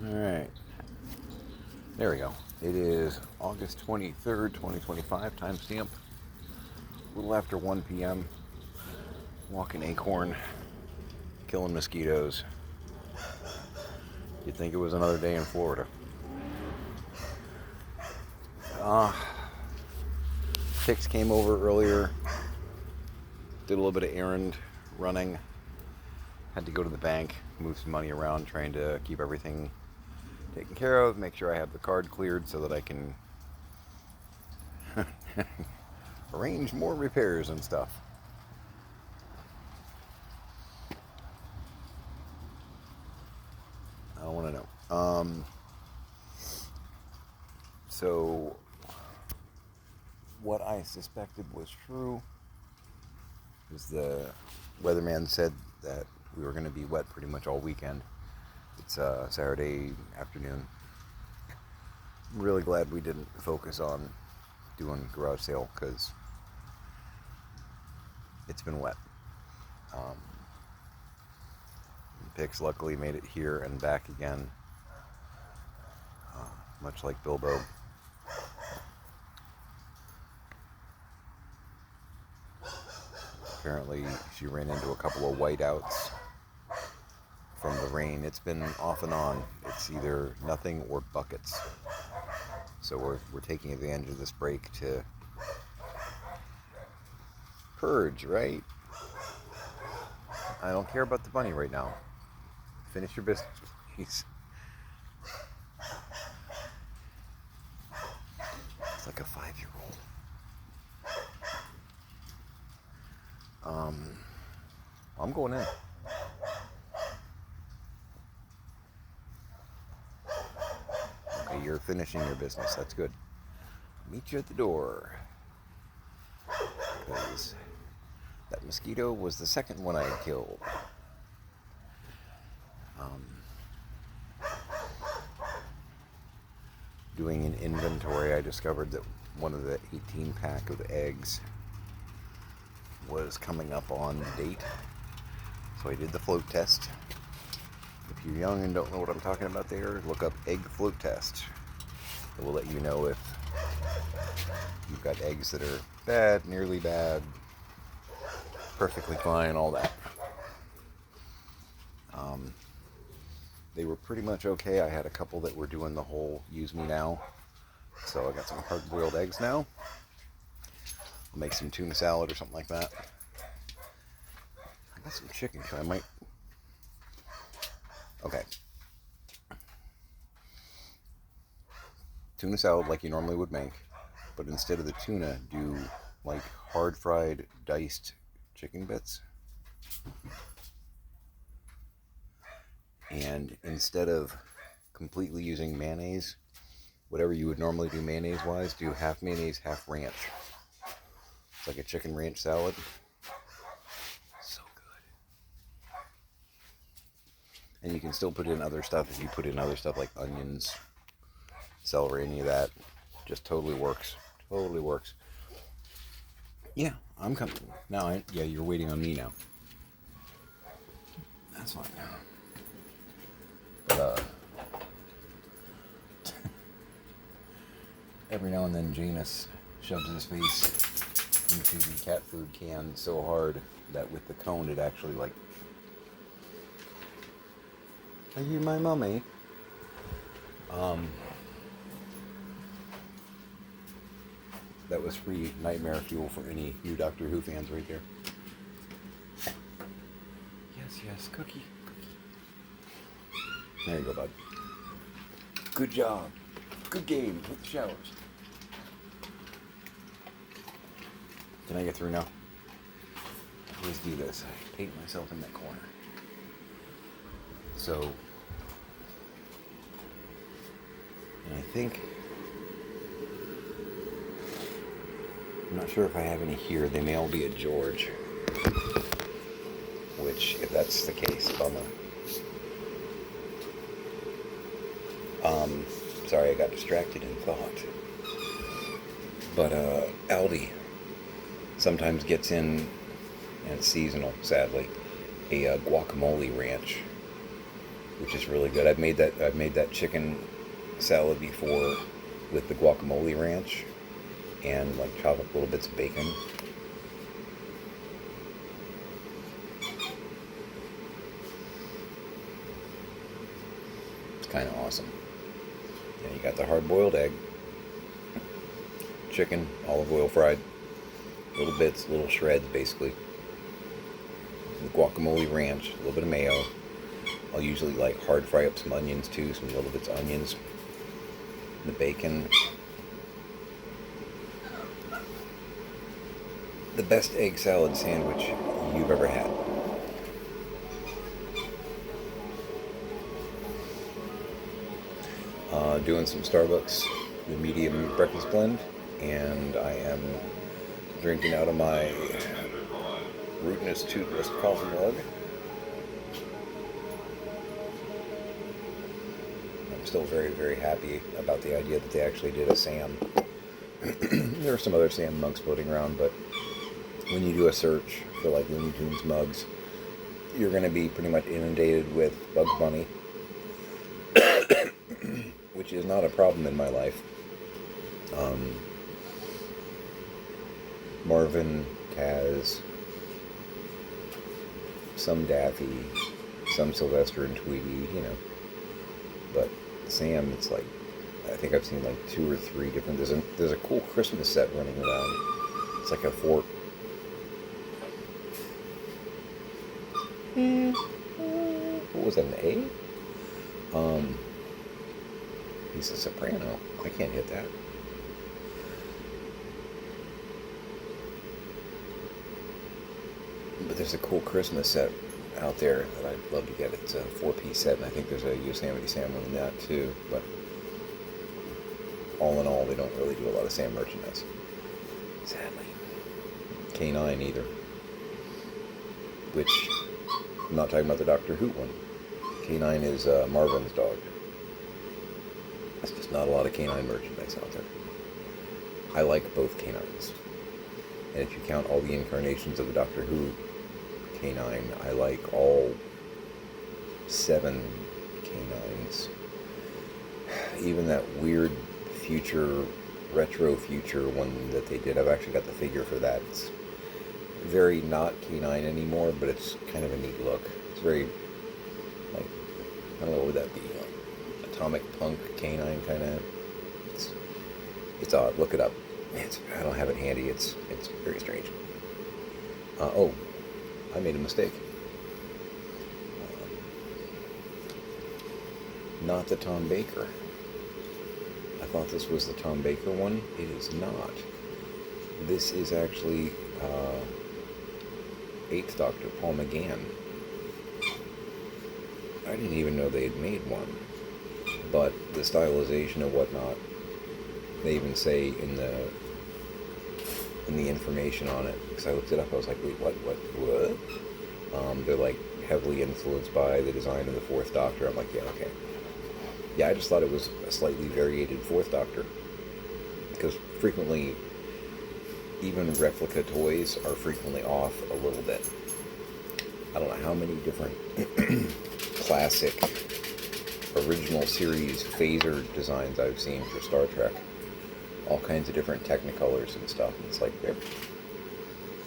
Alright, there we go. It is August 23rd, 2025, timestamp. A little after 1 p.m. Walking Acorn, killing mosquitoes. You'd think it was another day in Florida. Pix came over earlier, did a little bit of errand running, had to go to the bank, move some money around, trying to keep everything taken care of, make sure I have the card cleared so that I can arrange more repairs and stuff. I don't want to know. So what I suspected was true is the weatherman said that we were going to be wet pretty much all weekend. It's Saturday afternoon. I'm really glad we didn't focus on doing garage sale because it's been wet. Pix luckily made it here and back again, much like Bilbo. Apparently she ran into a couple of whiteouts from the rain. It's been off and on. It's either nothing or buckets. So we're taking advantage of this break to purge, right? I don't care about the bunny right now. Finish your business, please. It's like a 5-year-old. I'm going in. Okay, you're finishing your business. That's good. Meet you at the door. Because that mosquito was the second one I had killed. Doing an inventory, I discovered that one of the 18 pack of eggs was coming up on date. So I did the float test. If you're young and don't know what I'm talking about there, look up egg float test. It will let you know if you've got eggs that are bad, nearly bad, perfectly fine, all that. They were pretty much okay. I had a couple that were doing the whole use me now. So I got some hard-boiled eggs now. I'll make some tuna salad or something like that. I got some chicken, so I might... Okay. Tuna salad like you normally would make, but instead of the tuna, do like hard-fried, diced chicken bits. And instead of completely using mayonnaise, whatever you would normally do mayonnaise-wise, do half mayonnaise, half ranch. It's like a chicken ranch salad. So good. And you can still put in other stuff if you put in other stuff like onions, celery, any of that. Just totally works. Totally works. Yeah, I'm coming. Now, yeah, you're waiting on me now. That's fine now. But, every now and then Janus shoves his face into the cat food can so hard that with the cone it actually like... Are you my mommy? That was free nightmare fuel for any new Doctor Who fans right there. Yes, cookie. There you go, bud. Good job. Good game. Hit the showers. Can I get through now? I always do this. I paint myself in that corner. So, and I think, I'm not sure if I have any here. They may all be at George. Which, if that's the case, bummer. Sorry, I got distracted in thought. But Aldi sometimes gets in, and it's seasonal, sadly, a guacamole ranch. which is really good. I've made that chicken salad before with the guacamole ranch and like chop up little bits of bacon. It's kind of awesome. And you got the hard-boiled egg, chicken, olive oil fried, little bits, little shreds basically. The guacamole ranch, a little bit of mayo. I'll usually like hard fry up some onions too, some little bits of onions. The bacon. The best egg salad sandwich you've ever had. Doing some Starbucks, the medium breakfast blend, and I am drinking out of my Rootinest Tootless coffee mug. I'm still very, very happy about the idea that they actually did a Sam. There are some other Sam mugs floating around, but when you do a search for like Looney Tunes mugs, you're going to be pretty much inundated with Bugs Bunny, which is not a problem in my life. Marvin, Kaz, some Daffy, some Sylvester and Tweety, you know. But Sam, it's like, I think I've seen like 2 or 3 different. There's a cool Christmas set running around. It's like a fort. What was that, an A? He's a soprano. I can't hit that. But there's a cool Christmas set out there that I'd love to get. It's a 4-piece set, and I think there's a Yosemite Sam one in that too. But all in all, they don't really do a lot of Sam merchandise, sadly. K9 either. Which, I'm not talking about the Doctor Who one. K9 is Marvin's dog. There's just not a lot of K9 merchandise out there. I like both K9s. And if you count all the incarnations of the Doctor Who K9, I like all 7 K9s. Even that weird retro future one that they did, I've actually got the figure for that. It's very not K9 anymore, but it's kind of a neat look. It's very, like, I don't know, what would that be? Like Atomic Punk K9 kind of. It's odd. Look it up. I don't have it handy. It's very strange. Oh, I made a mistake. Not the Tom Baker. I thought this was the Tom Baker one. It is not. This is actually 8th Doctor, Paul McGann. I didn't even know they had made one. But the stylization and whatnot, they even say in the information on it, because I looked it up, I was like, wait, what? They're like heavily influenced by the design of the 4th Doctor. I'm like, yeah, okay. Yeah, I just thought it was a slightly variated 4th Doctor, because frequently, even replica toys are frequently off a little bit. I don't know how many different classic original series phaser designs I've seen for Star Trek. All kinds of different Technicolors and stuff. And it's like,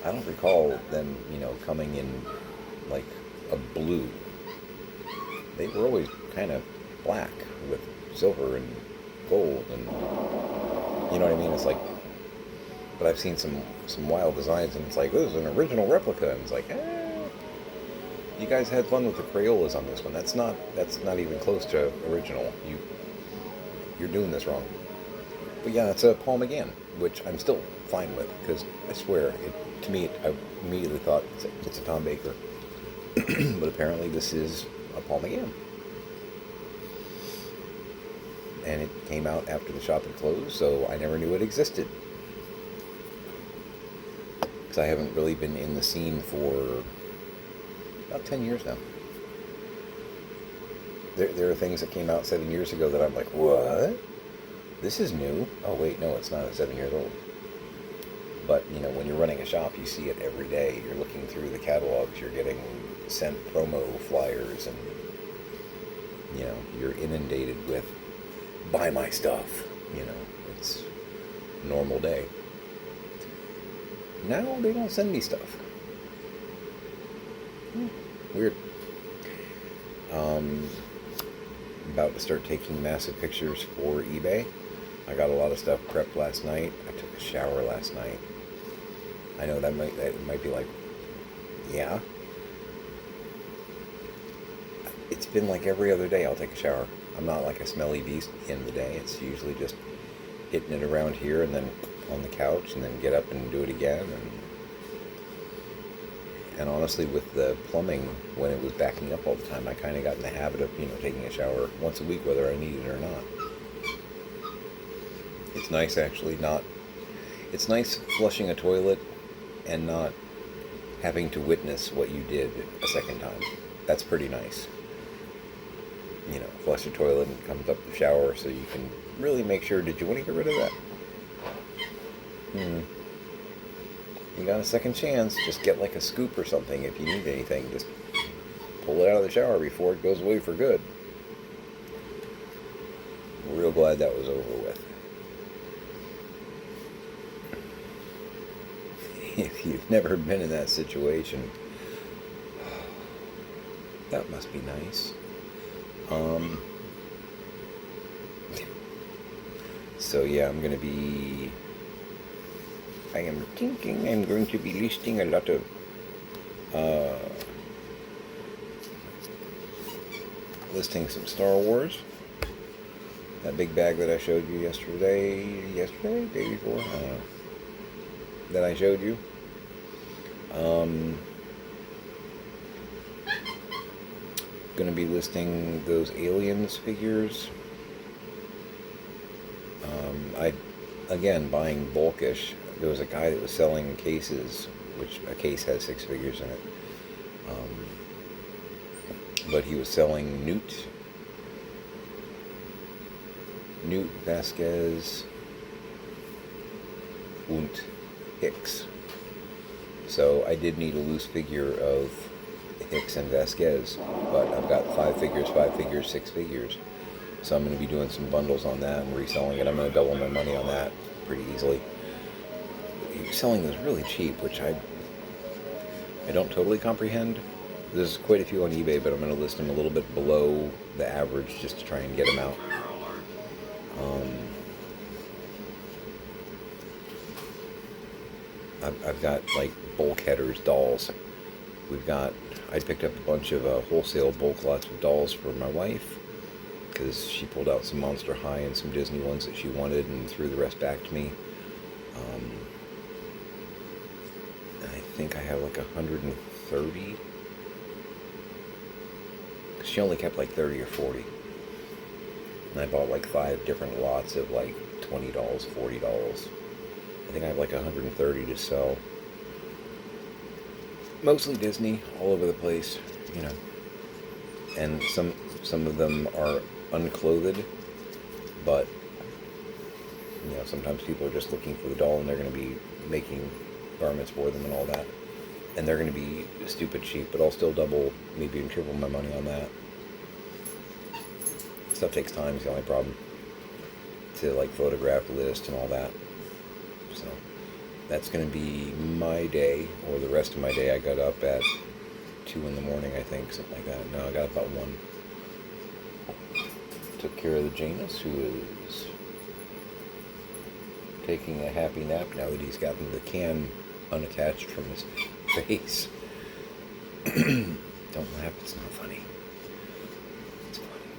I don't recall them, coming in like a blue. They were always kind of black with silver and gold, and you know what I mean? It's like, but I've seen some wild designs, and it's like, this is an original replica, and it's like, you guys had fun with the Crayolas on this one. That's not even close to original. You're doing this wrong. But yeah, it's a Paul McGann, which I'm still fine with, because I swear, to me, I immediately thought it's a Tom Baker. But apparently this is a Paul McGann. And it came out after the shop had closed, so I never knew it existed. Because I haven't really been in the scene for about 10 years now. There are things that came out 7 years ago that I'm like, what? This is new. Oh, wait, no, it's not. It's 7 years old. But, when you're running a shop, you see it every day. You're looking through the catalogs. You're getting sent promo flyers and You know, you're inundated with, buy my stuff. You know, it's a normal day. Now they don't send me stuff. Weird. About to start taking massive pictures for eBay. I got a lot of stuff prepped last night. I took a shower last night. I know that might be like, yeah. It's been like every other day I'll take a shower. I'm not like a smelly beast at the end of the day. It's usually just hitting it around here and then on the couch and then get up and do it again. And honestly, with the plumbing, when it was backing up all the time, I kind of got in the habit of, taking a shower once a week, whether I need it or not. It's nice actually not... It's nice flushing a toilet and not having to witness what you did a second time. That's pretty nice. Flush the toilet and comes up the shower so you can really make sure, did you want to get rid of that? You got a second chance, just get like a scoop or something if you need anything. Just pull it out of the shower before it goes away for good. I'm real glad that was over with. If you've never been in that situation, that must be nice. So yeah, I am thinking I'm going to be listing a lot of listing some Star Wars. That big bag that I showed you yesterday, day before, I don't know, that I showed you. Going to be listing those Aliens figures. Again, buying bulkish. There was a guy that was selling cases, which a case has 6 figures in it. But he was selling Newt, Vasquez, und Hicks. So I did need a loose figure of Hicks and Vasquez, but I've got 5 figures, 6 figures. So I'm going to be doing some bundles on that and reselling it. I'm going to double my money on that pretty easily. Selling those really cheap, which I don't totally comprehend. There's quite a few on eBay, but I'm going to list them a little bit below the average just to try and get them out. I've got like bulk headers, dolls. I picked up a bunch of wholesale bulk lots of dolls for my wife, because she pulled out some Monster High and some Disney ones that she wanted and threw the rest back to me. I think I have like 130. She only kept like 30 or 40. And I bought like 5 different lots of like $20, $40. I think I have like 130 to sell. Mostly Disney, all over the place, And some of them are unclothed, but sometimes people are just looking for the doll and they're going to be making garments for them and all that, and they're going to be stupid cheap, but I'll still double, maybe even triple my money on that. Stuff takes time is the only problem, to like photograph, list, and all that. So that's going to be my day, or the rest of my day. I got up at 2 in the morning, I think, something like that. No, I got up about 1. Took care of the Janus, who is taking a happy nap now that he's gotten the can unattached from his face. Don't laugh, it's not funny. It's funny.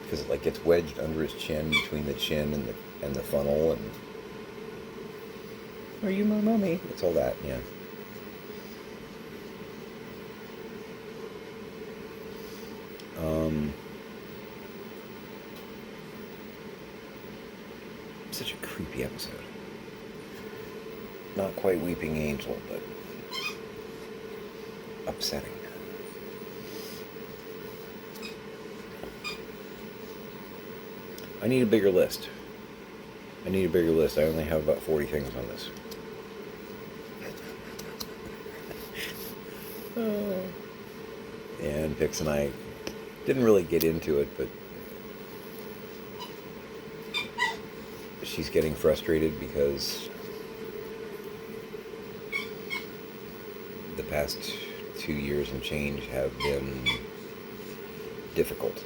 Because it like gets wedged under his chin, between the chin and the funnel, and are you my mommy? It's all that, yeah. Such a creepy episode. Not quite Weeping Angel, but upsetting. I need a bigger list. I only have about 40 things on this. And Pix and I didn't really get into it, but she's getting frustrated because the past 2 years and change have been difficult.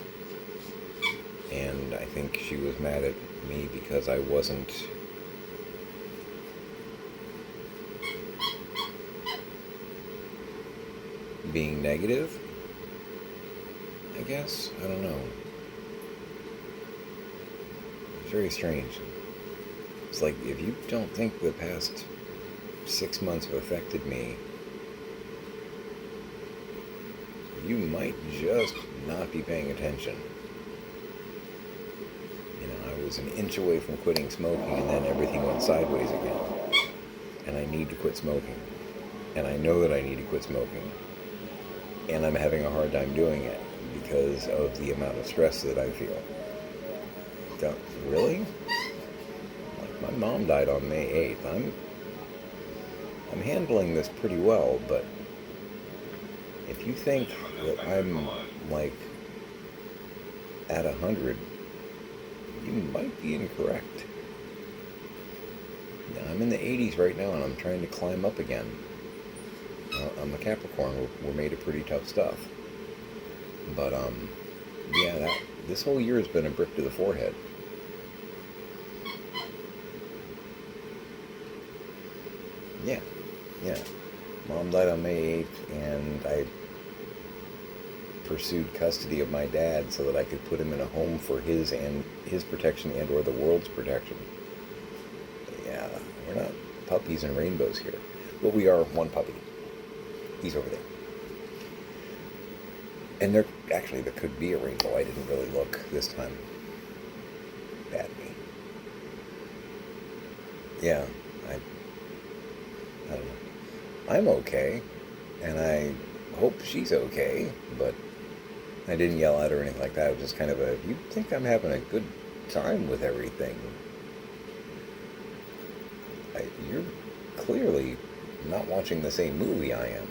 And I think she was mad at me because I wasn't being negative, I guess. I don't know. It's very strange. It's like, if you don't think the past 6 months have affected me, you might just not be paying attention. You know, I was an inch away from quitting smoking, and then everything went sideways again. And I need to quit smoking. And I know that I need to quit smoking. And I'm having a hard time doing it because of the amount of stress that I feel. Really? Like, my mom died on May 8th. I'm handling this pretty well, but if you think that I'm, like, at 100, you might be incorrect. I'm in the 80s right now, and I'm trying to climb up again. I'm a Capricorn. We're made of pretty tough stuff. But, yeah, this whole year has been a brick to the forehead. Yeah. Mom died on May 8th, and I pursued custody of my dad so that I could put him in a home for his protection and or the world's protection. Yeah, we're not puppies and rainbows here. But we are one puppy. He's over there. And there could be a rainbow. I didn't really look this time. Bad me. Yeah, I don't know. I'm okay, and I hope she's okay, but I didn't yell at her or anything like that. It was just kind of you think I'm having a good time with everything. You're clearly not watching the same movie I am.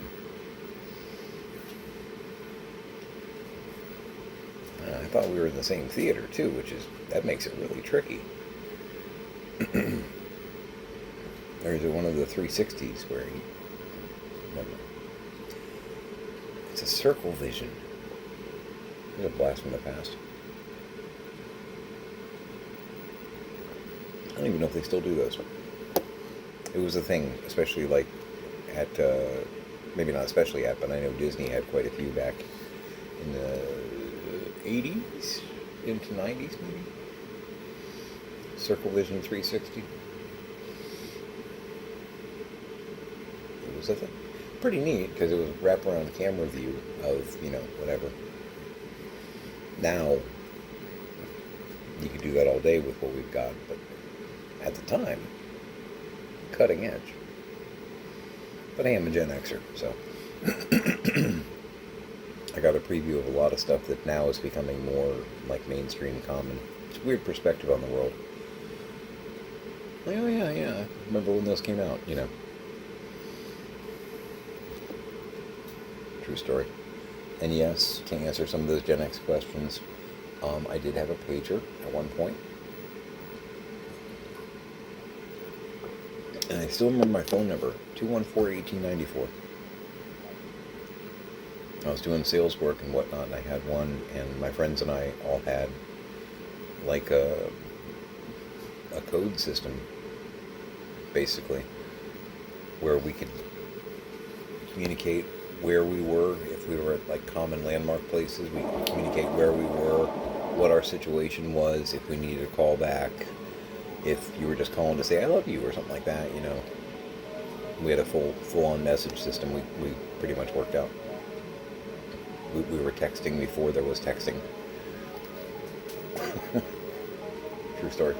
I thought we were in the same theater, too, that makes it really tricky. There's one of the 360s where it's a circle vision. It's a blast from the past. I don't even know if they still do those. It was a thing, especially like at, maybe not especially at, but I know Disney had quite a few back in the 80s into 90s maybe. Circle Vision 360. It was a thing. Pretty neat because it was wraparound camera view of, whatever. Now, you could do that all day with what we've got, but at the time, cutting edge. But I am a Gen Xer, so I got a preview of a lot of stuff that now is becoming more like mainstream common. It's a weird perspective on the world. Like, oh yeah, I remember when those came out, True story. And yes, to answer some of those Gen X questions, I did have a pager at one point. And I still remember my phone number, 214-1894. I was doing sales work and whatnot, and I had one, and my friends and I all had like a code system, basically, where we could communicate where we were. If we were at like common landmark places, we could communicate where we were, what our situation was, if we needed a call back, if you were just calling to say I love you or something like that, We had a full-on message system we pretty much worked out. We were texting before there was texting. True story.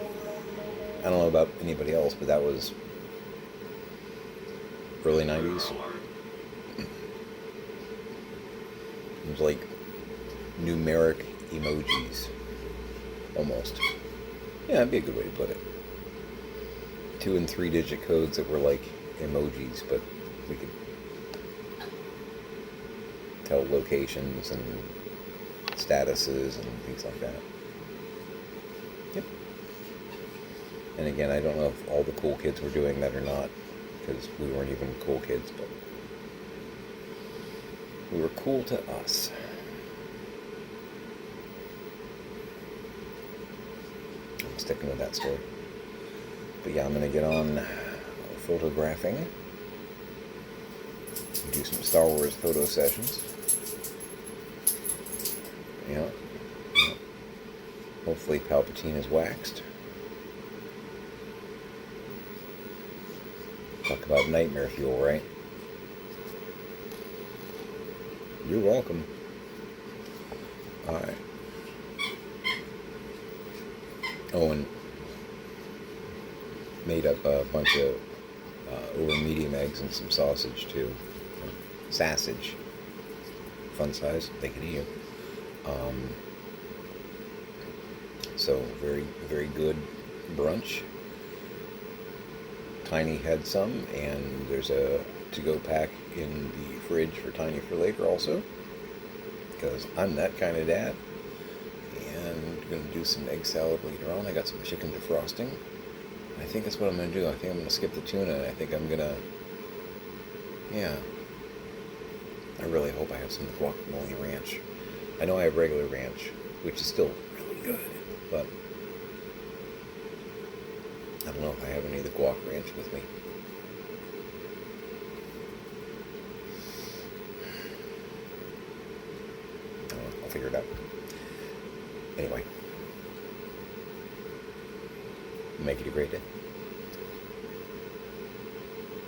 I don't know about anybody else, but that was early 90s. It was like numeric emojis, almost. Yeah, that'd be a good way to put it. 2- and 3-digit codes that were like emojis, but we could tell locations and statuses and things like that. Yep. And again, I don't know if all the cool kids were doing that or not, because we weren't even cool kids, but we were cool to us. I'm sticking with that story. But yeah, I'm going to get on photographing. Do some Star Wars photo sessions. Yeah. Hopefully Palpatine is waxed. Talk about nightmare fuel, right? You're welcome. Alright. Oh, and made up a bunch of over medium eggs and some sausage too. Sausage. Fun size. Take it eat. So very, very good brunch. Tiny had some, and there's a to-go pack in the fridge for Tiny for later also, because I'm that kind of dad. And gonna do some egg salad later on. I got some chicken defrosting. I think that's what I'm gonna do. I think I'm gonna skip the tuna, and I think I'm gonna, yeah. I really hope I have some guacamole ranch. I know I have regular ranch, which is still really good, but I don't know if I have any of the guac ranch with me. I don't know, I'll figure it out. Anyway, make it a great day.